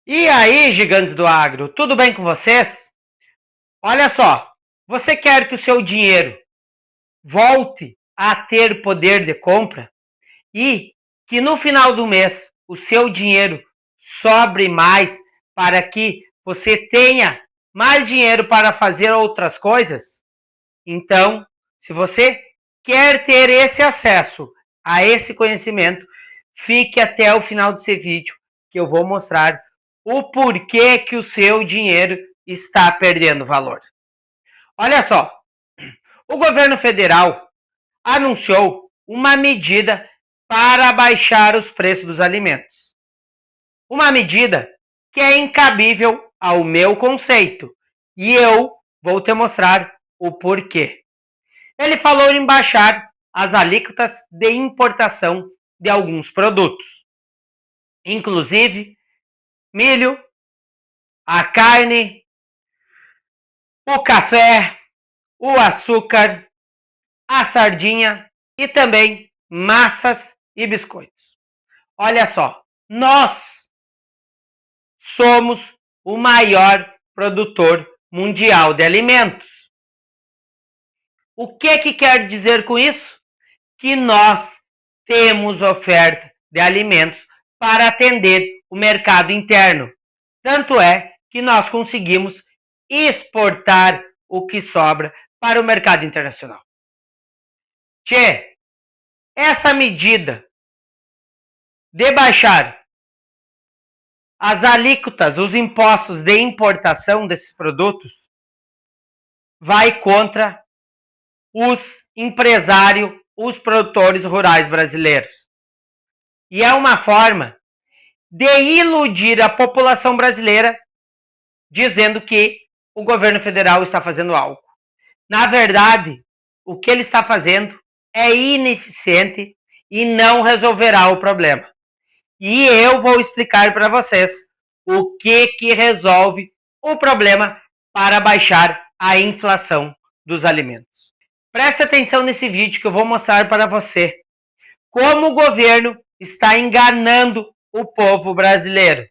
E aí, gigantes do agro, tudo bem com vocês? Olha só, você quer que o seu dinheiro volte a ter poder de compra e que no final do mês o seu dinheiro sobre mais para que você tenha mais dinheiro para fazer outras coisas? Então, se você quer ter esse acesso a esse conhecimento, fique até o final desse vídeo que eu vou mostrar o porquê que o seu dinheiro está perdendo valor. Olha só, o governo federal anunciou uma medida para baixar os preços dos alimentos. Uma medida que é incabível ao meu conceito e eu vou te mostrar o porquê. Ele falou em baixar as alíquotas de importação de alguns produtos, inclusive milho, a carne, o café, o açúcar, a sardinha e também massas e biscoitos. Olha só, nós somos o maior produtor mundial de alimentos. O que quer dizer com isso? Que nós temos oferta de alimentos para atender o mercado interno. Tanto é que nós conseguimos exportar o que sobra para o mercado internacional. Tchê, essa medida de baixar as alíquotas, os impostos de importação desses produtos, vai contra os empresários, os produtores rurais brasileiros. E é uma forma de iludir a população brasileira dizendo que o governo federal está fazendo algo. Na verdade, o que ele está fazendo é ineficiente e não resolverá o problema. E eu vou explicar para vocês o que resolve o problema para baixar a inflação dos alimentos. Preste atenção nesse vídeo que eu vou mostrar para você como o governo está enganando o povo brasileiro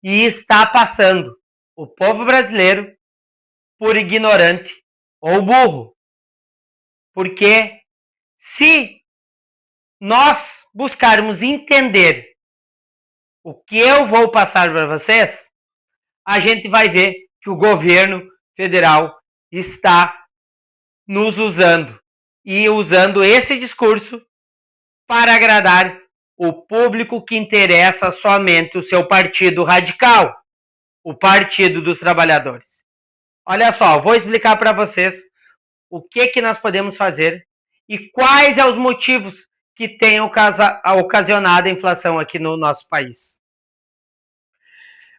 e está passando o povo brasileiro por ignorante ou burro. Porque se nós buscarmos entender o que eu vou passar para vocês, a gente vai ver que o governo federal está nos usando e usando esse discurso para agradar o público que interessa somente o seu partido radical, o Partido dos Trabalhadores. Olha só, vou explicar para vocês o que nós podemos fazer e quais são os motivos que têm ocasionado a inflação aqui no nosso país.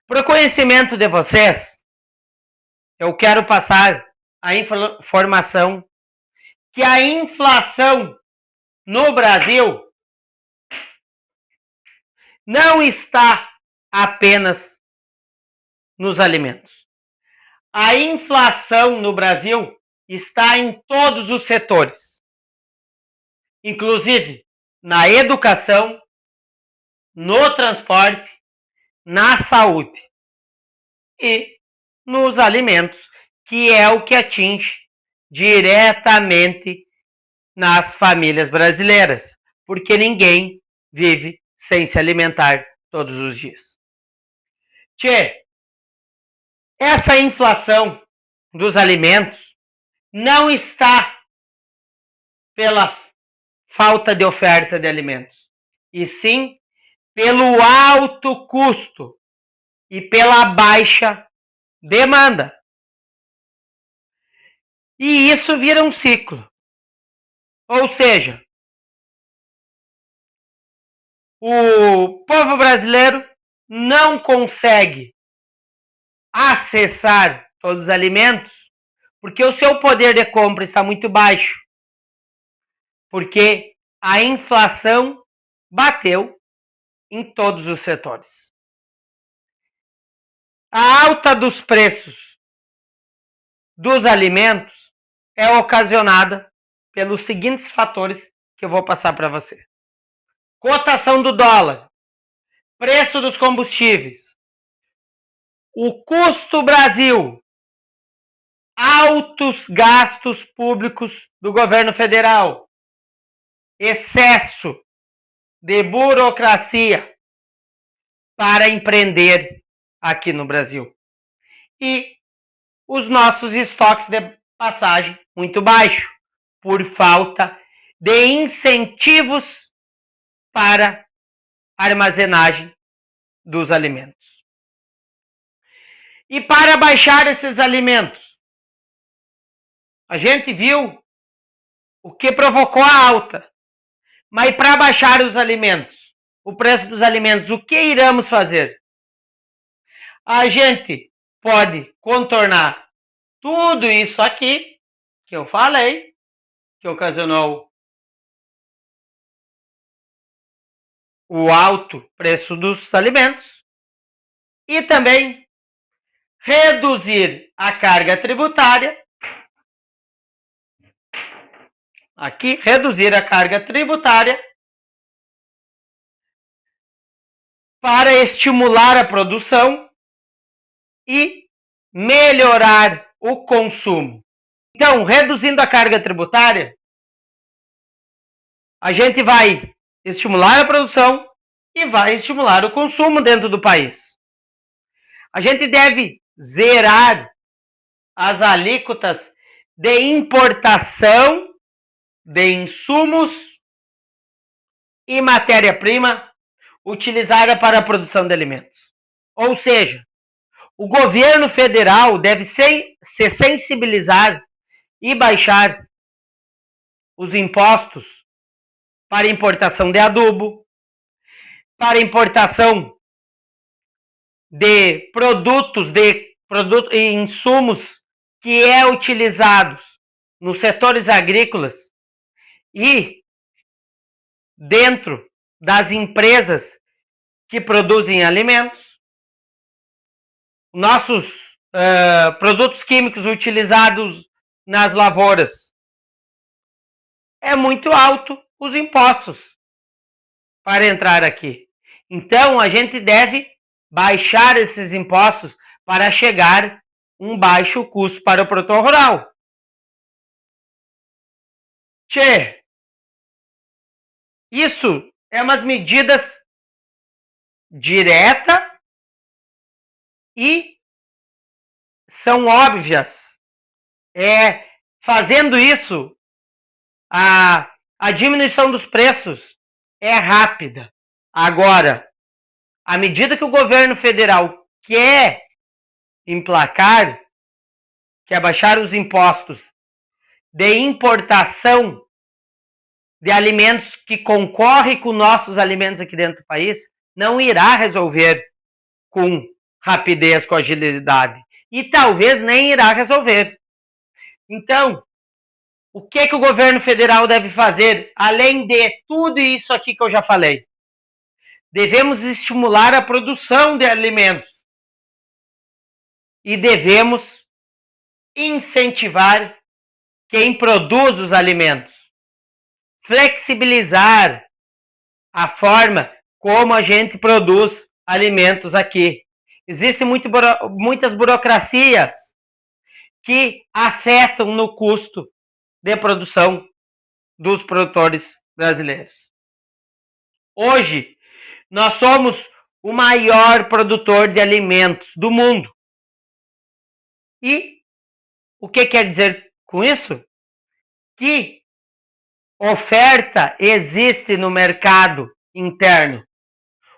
Para o conhecimento de vocês, eu quero passar a informação que a inflação no Brasil não está apenas nos alimentos. A inflação no Brasil está em todos os setores, inclusive na educação, no transporte, na saúde e nos alimentos, que é o que atinge diretamente nas famílias brasileiras, porque ninguém vive sem se alimentar todos os dias. Tchê, essa inflação dos alimentos não está pela falta de oferta de alimentos, e sim pelo alto custo e pela baixa demanda. E isso vira um ciclo. Ou seja, o povo brasileiro não consegue acessar todos os alimentos porque o seu poder de compra está muito baixo. Porque a inflação bateu em todos os setores. A alta dos preços dos alimentos é ocasionada pelos seguintes fatores que eu vou passar para você: cotação do dólar, preço dos combustíveis, O custo Brasil, altos gastos públicos do governo federal, excesso de burocracia para empreender aqui no Brasil. E os nossos estoques de passagem muito baixos, por falta de incentivos para armazenagem dos alimentos. E para baixar esses alimentos, a gente viu o que provocou a alta. Mas para baixar os alimentos, o preço dos alimentos, o que iremos fazer? A gente pode contornar tudo isso aqui que eu falei, que ocasionou o alto preço dos alimentos, e também reduzir a carga tributária. Aqui, reduzir a carga tributária para estimular a produção e melhorar o consumo. Então, reduzindo a carga tributária, a gente vai estimular a produção e vai estimular o consumo dentro do país. A gente deve zerar as alíquotas de importação de insumos e matéria-prima utilizada para a produção de alimentos. Ou seja, o governo federal deve se sensibilizar e baixar os impostos para importação de adubo, para importação de produtos e insumos que é utilizados nos setores agrícolas e dentro das empresas que produzem alimentos. Nossos produtos químicos utilizados nas lavouras. É muito alto os impostos para entrar aqui. Então, a gente deve baixar esses impostos para chegar um baixo custo para o produtor rural. Tchê, isso é umas medidas diretas e são óbvias. Fazendo isso, a diminuição dos preços é rápida. Agora, à medida que o governo federal quer emplacar, quer baixar os impostos de importação de alimentos que concorrem com nossos alimentos aqui dentro do país, não irá resolver com rapidez, com agilidade. E talvez nem irá resolver. Então, o que o governo federal deve fazer, além de tudo isso aqui que eu já falei? Devemos estimular a produção de alimentos. E devemos incentivar quem produz os alimentos. Flexibilizar a forma como a gente produz alimentos aqui. Existem muitas burocracias que afetam no custo de produção dos produtores brasileiros. Hoje, nós somos o maior produtor de alimentos do mundo. E o que quer dizer com isso? Que oferta existe no mercado interno.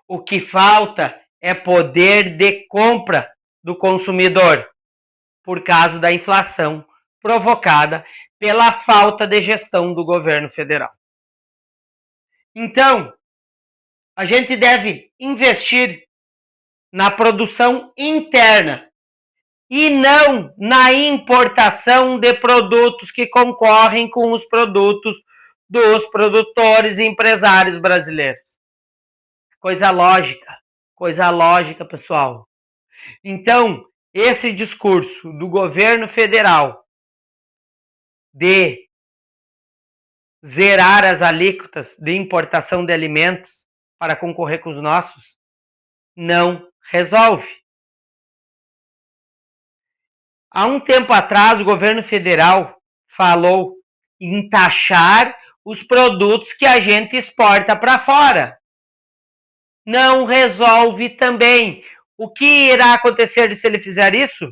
O que falta é poder de compra do consumidor, por causa da inflação provocada pela falta de gestão do governo federal. Então, a gente deve investir na produção interna e não na importação de produtos que concorrem com os produtos dos produtores e empresários brasileiros. Coisa lógica, pessoal. Então, esse discurso do governo federal de zerar as alíquotas de importação de alimentos para concorrer com os nossos não resolve. Há um tempo atrás, o governo federal falou em taxar os produtos que a gente exporta para fora. Não resolve também. O que irá acontecer se ele fizer isso?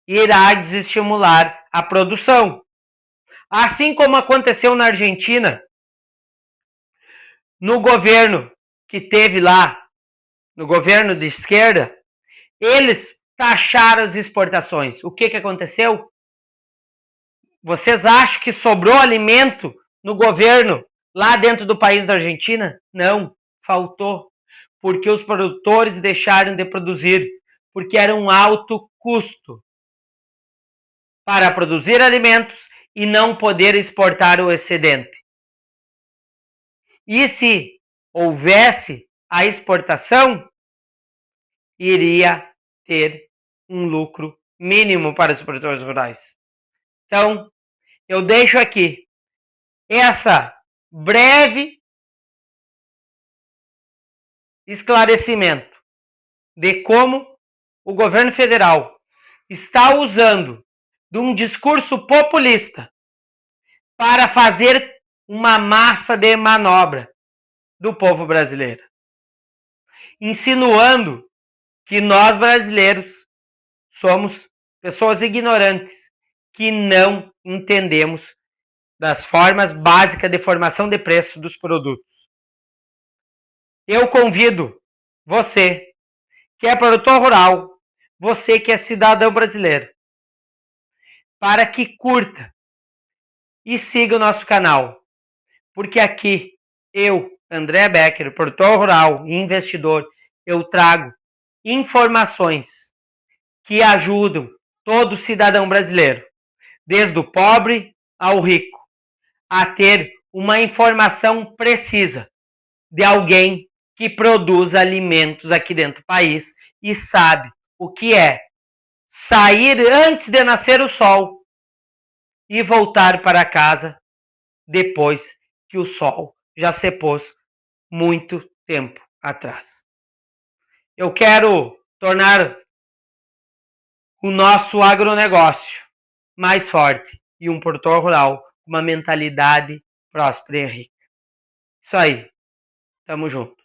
Irá desestimular a produção. Assim como aconteceu na Argentina, no governo que teve lá, no governo de esquerda, eles taxaram as exportações. O que aconteceu? Vocês acham que sobrou alimento no governo lá dentro do país da Argentina? Não, faltou. Porque os produtores deixaram de produzir, porque era um alto custo para produzir alimentos e não poder exportar o excedente. E se houvesse a exportação, iria ter um lucro mínimo para os produtores rurais. Então, eu deixo aqui essa breve esclarecimento de como o governo federal está usando de um discurso populista para fazer uma massa de manobra do povo brasileiro, insinuando que nós brasileiros somos pessoas ignorantes que não entendemos das formas básicas de formação de preço dos produtos. Eu convido você que é produtor rural, você que é cidadão brasileiro, para que curta e siga o nosso canal, porque aqui eu, André Becker, produtor rural e investidor, eu trago informações que ajudam todo cidadão brasileiro, desde o pobre ao rico, a ter uma informação precisa de alguém que produz alimentos aqui dentro do país e sabe o que é sair antes de nascer o sol e voltar para casa depois que o sol já se pôs muito tempo atrás. Eu quero tornar o nosso agronegócio mais forte e um produtor rural com uma mentalidade próspera e rica. Isso aí. Tamo junto.